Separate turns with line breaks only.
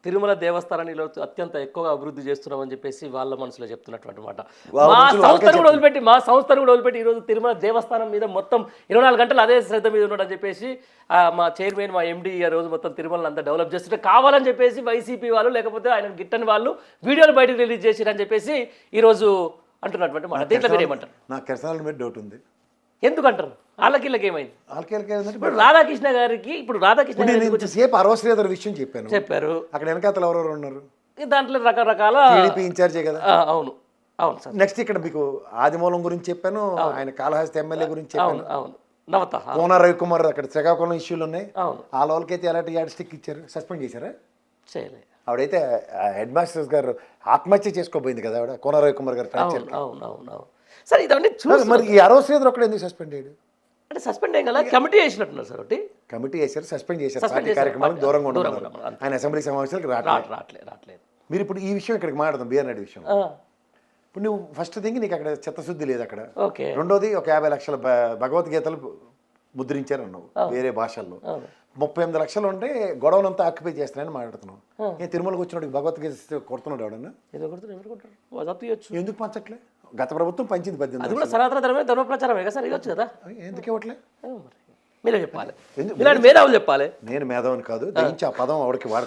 తిరుమల దేవస్థానాన్ని ఈరోజు అత్యంత ఎక్కువగా అభివృద్ధి చేస్తున్నామని చెప్పేసి వాళ్ళ మనసులో చెప్తున్నటువంటి మాట.
వాళ్ళ
మా
మనసులో
సంస్థను కూడా వదిలిపెట్టి ఈరోజు తిరుమల దేవస్థానం మీద మొత్తం 24 గంటలు అదే శ్రద్ధ మీద ఉన్నాడని చెప్పేసి మా చైర్మన్ మా ఎండి ఈ రోజు మొత్తం తిరుమలని అంతా డెవలప్ చేస్తుంటే కావాలని చెప్పేసి వైసీపీ వాళ్ళు లేకపోతే ఆయన గిట్టని వాళ్ళు వీడియోలు బయటకు రిలీజ్ చేసిరని చెప్పేసి ఈరోజు అంటున్నటువంటి మాట. దీంట్లో మీరు ఏమంటారు?
నాకు కిరసనాల మీద డౌట్ ఉంది.
ఎందుకంటారు? వాళ్ళకి ఏమైంది?
వాళ్ళకి
ఇప్పుడు రాధాకృష్ణ గారికి
సేపు అరవశ్రీధర్ విషయం చెప్పాను.
చెప్పారు.
అక్కడ వెనకాతలు ఎవరెవరు ఉన్నారు?
దాంట్లో రకరకాల
టీడీపీ ఇన్ఛార్జే కదా.
అవును అవును సార్.
నెక్స్ట్ ఇక్కడ మీకు ఆదిమూలం గురించి చెప్పాను, ఆయన కాళహస్తి ఎమ్మెల్యే గురించి చెప్పాను.
అవును నవత
కోన రవికుమార్ అక్కడ శ్రీకాకుళం ఇష్యూలు ఉన్నాయి.
అవును.
ఆ లోపలికైతే ఎలాంటి యాడ్ స్టిక్ ఇచ్చారు, సస్పెండ్ చేశారా?
చేయలే.
ఆవిడైతే హెడ్ మాస్టర్స్ గారు ఆత్మహత్య చేసుకోబోయింది కదా ఆవిడ, కోన రవికుమార్ గారు.
అవును సార్ ఇదన్నీ చూసి
మరి ఈ అరవశ్రీధర్ ఒకటి ఎందుకు సస్పెండ్ అయ్యాడు?
అంటే సస్పెండ్ అయ్యి కదా కమిటీ చేసినట్టున్నారు సార్. ఒకటి
కమిటీ చేశారు, సస్పెండ్ చేశారు, పార్టీ కార్యక్రమాలకు దూరంగా ఉన్నారు. ఆయన అసెంబ్లీ సమావేశాలకు
రావట్లేదు.
మీరు ఇప్పుడు ఈ విషయం ఇక్కడికి మాట్లాడదాం, బిఆర్ నాయుడు విషయం. ఇప్పుడు నువ్వు ఫస్ట్ థింగ్ నీకు అక్కడ చిత్తశుద్ధి లేదు అక్కడ.
ఓకే.
రెండోది ఒక 50 లక్షల భగవద్గీతలు ముద్రించారు అన్నావు వేరే భాషల్లో. 38 లక్షలు ఉంటే గొడవలంతా ఆక్యుపై చేస్తున్నాయని మాట్లాడుతున్నావు. నేను తిరుమలకు వచ్చినప్పుడు భగవద్గీత కొడుతున్నాడు ఎవడన్నా? ఎందుకు పంచట్లే? గత ప్రభుత్వం పంచింది 18.
అది కూడా సనాతన ధర్మ ప్రచారమే కదా సార్, ఇవ్వచ్చు కదా.
ఎందుకు ఇవ్వట్లే?
మీరే చెప్పాలి, ఇలాంటి మేధావులు చెప్పాలి.
నేను మేధావుని కాదు, దయించి ఆ పదం ఆవిడకి వాడ